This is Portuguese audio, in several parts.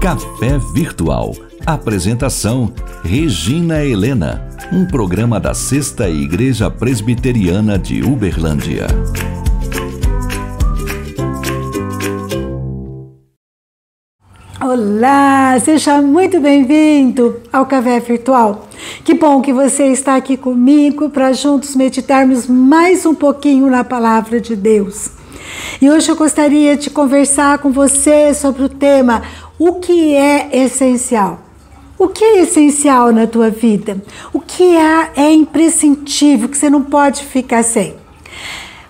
Café Virtual. Apresentação: Regina Helena. Um programa da Sexta Igreja Presbiteriana de Uberlândia. Olá, seja muito bem-vindo ao Café Virtual. Que bom que você está aqui comigo para juntos meditarmos mais um pouquinho na Palavra de Deus. E hoje eu gostaria de conversar com você sobre o tema: o que é essencial? O que é essencial na tua vida? O que é imprescindível, que você não pode ficar sem?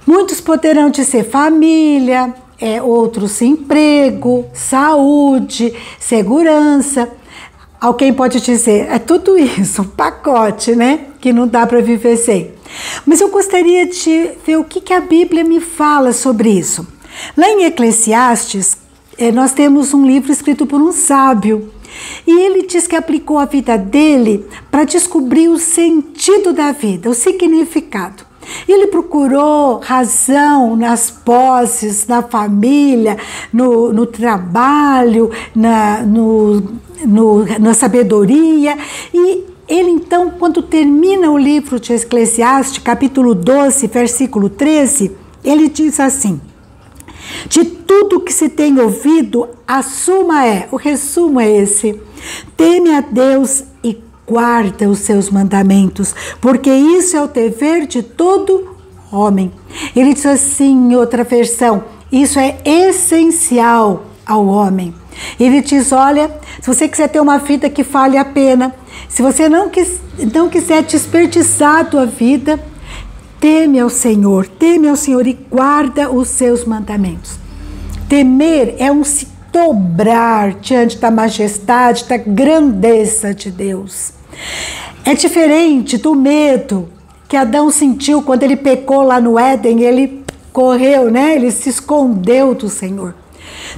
Muitos poderão dizer família, outros emprego, saúde, segurança. Alguém pode dizer, é tudo isso, um pacote, né? Que não dá para viver sem. Mas eu gostaria de ver o que a Bíblia me fala sobre isso. Lá em Eclesiastes, nós temos um livro escrito por um sábio. E ele diz que aplicou a vida dele para descobrir o sentido da vida, o significado. Ele procurou razão nas posses, na família, no trabalho, na sabedoria. E ele então, quando termina o livro de Eclesiastes, capítulo 12, versículo 13, ele diz assim: de tudo que se tem ouvido, o resumo é esse: teme a Deus e guarda os seus mandamentos, porque isso é o dever de todo homem. Ele diz assim em outra versão: isso é essencial ao homem. Ele diz, olha, se você quiser ter uma vida que vale a pena, se você não quiser desperdiçar a tua vida, teme ao Senhor e guarda os seus mandamentos. Temer é um se dobrar diante da majestade, da grandeza de Deus. É diferente do medo que Adão sentiu quando ele pecou lá no Éden. Ele correu, né? Ele se escondeu do Senhor.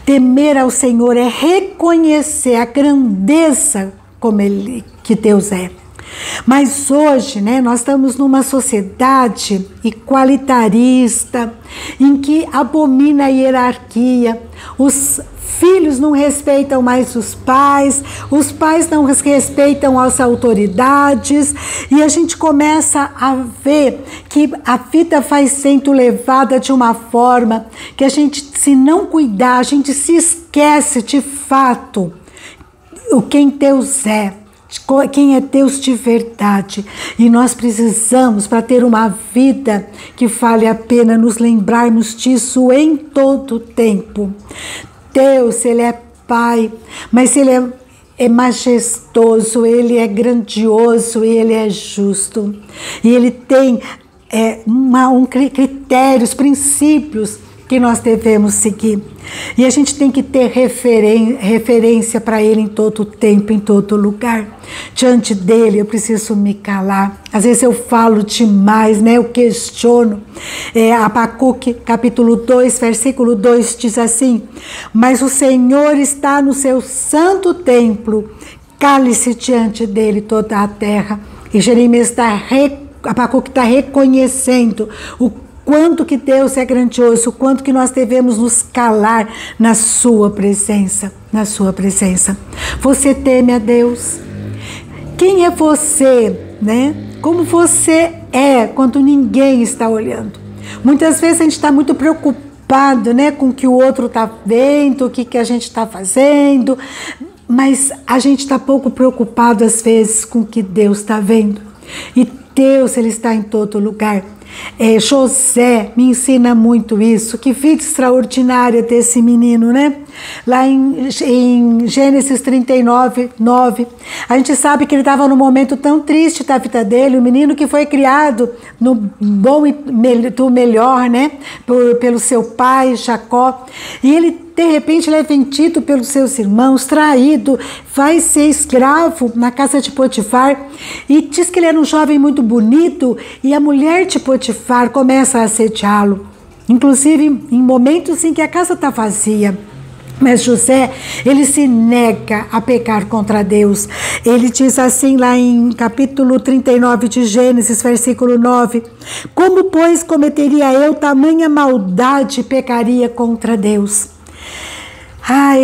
Temer ao Senhor é reconhecer a grandeza que Deus é. Mas hoje, né, nós estamos numa sociedade igualitarista, em que abomina a hierarquia. Os filhos não respeitam mais os pais não respeitam as autoridades, e a gente começa a ver que a vida vai sendo levada de uma forma que a gente, se não cuidar, a gente se esquece de fato quem Deus é. Quem é Deus de verdade. E nós precisamos, para ter uma vida que vale a pena, nos lembrarmos disso em todo tempo. Deus, Ele é Pai, mas Ele é majestoso, Ele é grandioso, Ele é justo. E Ele tem critérios, princípios que nós devemos seguir. E a gente tem que ter referência para Ele em todo tempo, em todo lugar. Diante dele eu preciso me calar. Às vezes eu falo demais, né? Eu questiono. Abacuque, capítulo 2, versículo 2 diz assim: mas o Senhor está no seu santo templo, cale-se diante dele toda a terra. E Jeremias Abacuque está reconhecendo o quanto que Deus é grandioso, o quanto que nós devemos nos calar na sua presença, Você teme a Deus? Quem é você, né? Como você é quando ninguém está olhando? Muitas vezes a gente está muito preocupado, né, com o que o outro está vendo, o que a gente está fazendo, mas a gente está pouco preocupado às vezes com o que Deus está vendo. E Deus, Ele está em todo lugar. José me ensina muito isso. Que vida extraordinária desse menino, né? Lá em Gênesis 39, 9, a gente sabe que ele estava num momento tão triste da vida dele, o menino que foi criado no bom e do melhor, né? Pelo seu pai, Jacó. E ele, de repente, ele é vendido pelos seus irmãos, traído, vai ser escravo na casa de Potifar. E diz que ele era um jovem muito bonito, e a mulher de Potifar começa a assediá-lo. Inclusive em momentos em que a casa está vazia. Mas José, ele se nega a pecar contra Deus. Ele diz assim lá em capítulo 39 de Gênesis, versículo 9: como, pois, cometeria eu tamanha maldade e pecaria contra Deus?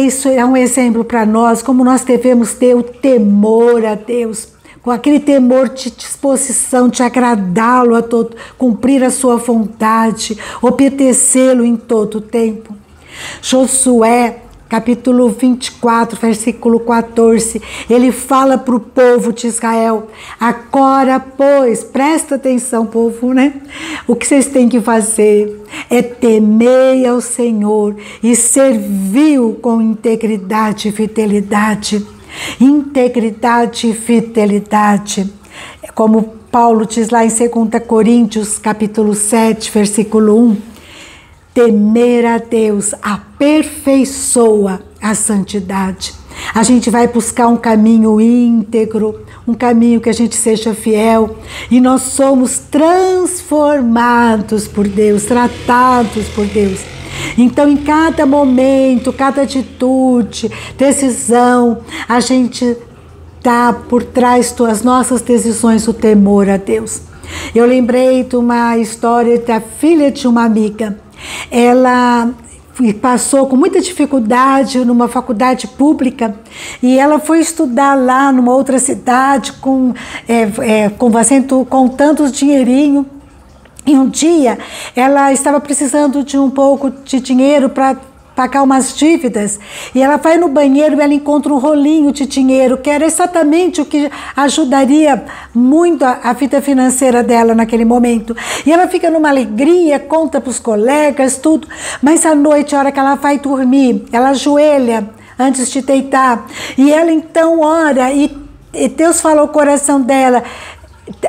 Isso é um exemplo para nós, como nós devemos ter o temor a Deus, com aquele temor de disposição, de agradá-lo a todo, cumprir a sua vontade, obedecê-lo em todo o tempo. Josué, capítulo 24, versículo 14, ele fala para o povo de Israel: agora, pois, presta atenção, povo, né? O que vocês têm que fazer é temer ao Senhor e servi-o com integridade e fidelidade. Integridade e fidelidade, como Paulo diz lá em 2 Coríntios, capítulo 7, versículo 1, temer a Deus aperfeiçoa a santidade. A gente vai buscar um caminho íntegro, um caminho que a gente seja fiel, e nós somos transformados por Deus, tratados por Deus. Então, em cada momento, cada atitude, decisão, a gente dá por trás das nossas decisões o temor a Deus. Eu lembrei de uma história da filha de uma amiga. Ela passou com muita dificuldade numa faculdade pública e ela foi estudar lá numa outra cidade contando os dinheirinho. E um dia ela estava precisando de um pouco de dinheiro para pagar umas dívidas, e ela vai no banheiro e ela encontra um rolinho de dinheiro, que era exatamente o que ajudaria muito a vida financeira dela naquele momento. E ela fica numa alegria, conta para os colegas, tudo, mas à noite, a hora que ela vai dormir, ela ajoelha antes de deitar, e ela então ora, e Deus fala ao coração dela: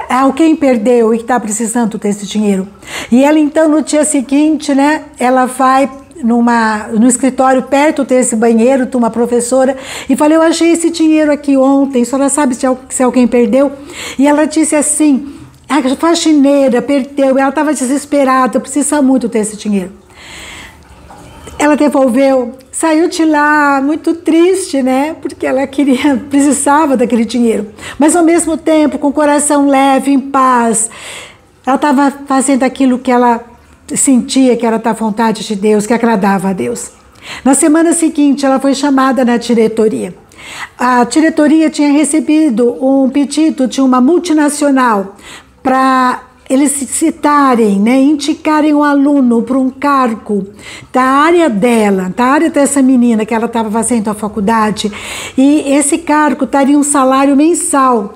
alguém perdeu e está precisando desse dinheiro. E ela então no dia seguinte, né, ela vai no escritório perto desse banheiro de uma professora e fala: eu achei esse dinheiro aqui ontem, a senhora sabe se alguém perdeu? E ela disse assim: a faxineira perdeu, ela estava desesperada, precisa muito desse dinheiro. Ela devolveu, saiu de lá muito triste, né? Porque ela precisava daquele dinheiro. Mas ao mesmo tempo, com o coração leve, em paz, ela estava fazendo aquilo que ela sentia que era da vontade de Deus, que agradava a Deus. Na semana seguinte, ela foi chamada na diretoria. A diretoria tinha recebido um pedido de uma multinacional para eles citarem, né, indicarem um aluno para um cargo da área dela, da área dessa menina que ela estava fazendo a faculdade, e esse cargo daria um salário mensal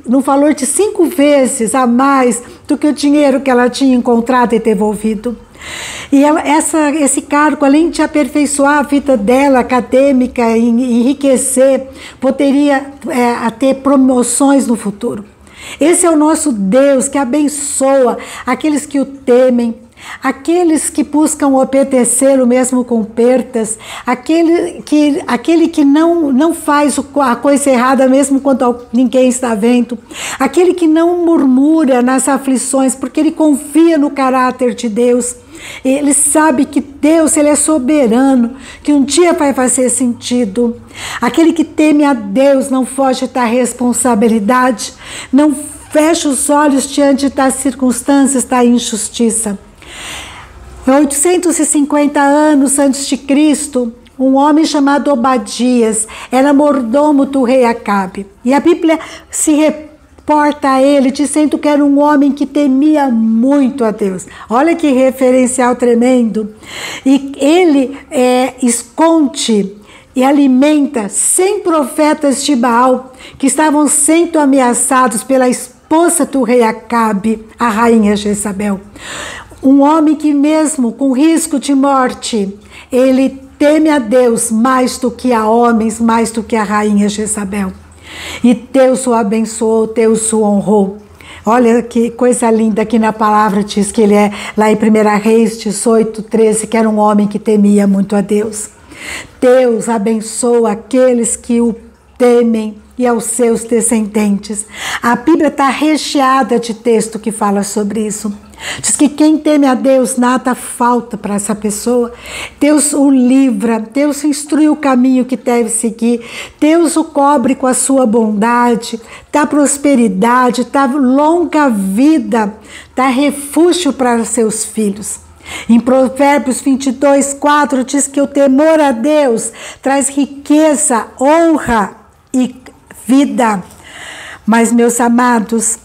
no valor de 5 vezes a mais do que o dinheiro que ela tinha encontrado e devolvido. E esse cargo, além de aperfeiçoar a vida dela acadêmica, enriquecer, poderia ter promoções no futuro. Esse é o nosso Deus que abençoa aqueles que o temem, aqueles que buscam obedecê-lo mesmo com perdas, aquele que não faz a coisa errada mesmo quando ninguém está vendo, aquele que não murmura nas aflições porque ele confia no caráter de Deus. Ele sabe que Deus, ele é soberano, que um dia vai fazer sentido. Aquele que teme a Deus não foge da responsabilidade, não fecha os olhos diante das circunstâncias da injustiça. 850 anos antes de Cristo, um homem chamado Obadias era mordomo do rei Acabe. E a Bíblia se reporta a ele dizendo que era um homem que temia muito a Deus. Olha que referencial tremendo. E ele esconde e alimenta 100 profetas de Baal que estavam sendo ameaçados pela esposa do rei Acabe, a rainha Jezabel. Um homem que mesmo com risco de morte, ele teme a Deus mais do que a homens, mais do que a rainha Jezabel. E Deus o abençoou, Deus o honrou. Olha que coisa linda aqui na palavra, diz que ele é, lá em 1 Reis 18, 13, que era um homem que temia muito a Deus. Deus abençoa aqueles que o temem e aos seus descendentes. A Bíblia está recheada de texto que fala sobre isso. Diz que quem teme a Deus, nada falta para essa pessoa. Deus o livra, Deus instrui o caminho que deve seguir, Deus o cobre com a sua bondade, dá prosperidade, dá longa vida, dá refúgio para os seus filhos. Em Provérbios 22:4 diz que o temor a Deus traz riqueza, honra e vida. Mas, meus amados,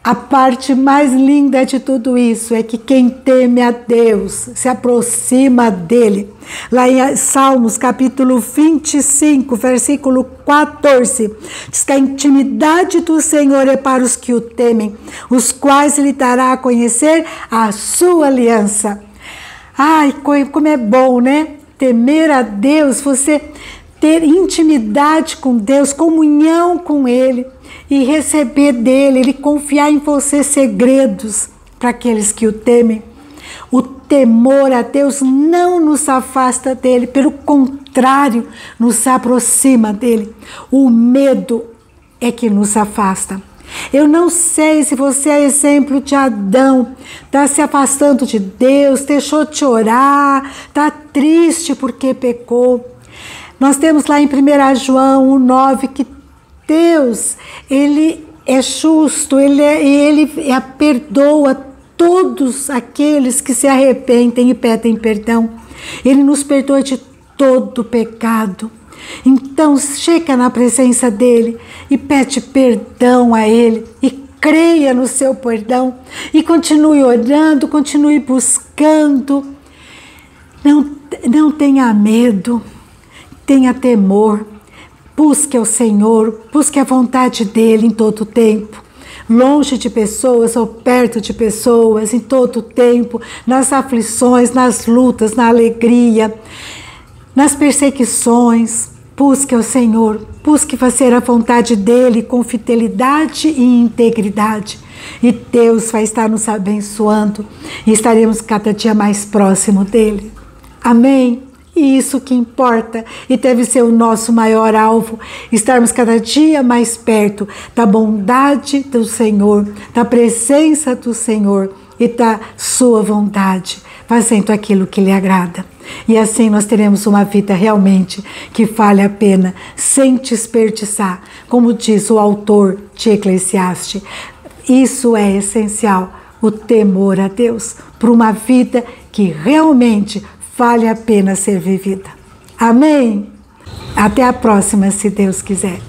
a parte mais linda de tudo isso é que quem teme a Deus se aproxima dele. Lá em Salmos capítulo 25, versículo 14, diz que a intimidade do Senhor é para os que o temem, os quais lhe dará a conhecer a sua aliança. Ai, como é bom, né? Temer a Deus, você ter intimidade com Deus, comunhão com Ele e receber dele, Ele confiar em você segredos para aqueles que o temem. O temor a Deus não nos afasta dele, pelo contrário, nos aproxima dele. O medo é que nos afasta. Eu não sei se você é exemplo de Adão, está se afastando de Deus, deixou de orar, está triste porque pecou. Nós temos lá em 1 João 1,9 que Deus, Ele é justo, Ele perdoa todos aqueles que se arrependem e pedem perdão. Ele nos perdoa de todo pecado. Então, chega na presença dEle e pede perdão a Ele e creia no seu perdão e continue orando, continue buscando. Não tenha medo, tenha temor. Busque o Senhor, busque a vontade dEle em todo o tempo. Longe de pessoas ou perto de pessoas, em todo o tempo, nas aflições, nas lutas, na alegria, nas perseguições. Busque o Senhor, busque fazer a vontade dEle com fidelidade e integridade. E Deus vai estar nos abençoando e estaremos cada dia mais próximo dEle. Amém? E isso que importa e deve ser o nosso maior alvo, estarmos cada dia mais perto da bondade do Senhor, da presença do Senhor e da sua vontade, fazendo aquilo que lhe agrada. E assim nós teremos uma vida realmente que vale a pena, sem desperdiçar, como diz o autor de Eclesiastes. Isso é essencial, o temor a Deus, para uma vida que realmente vale a pena ser vivida. Amém? Até a próxima, se Deus quiser.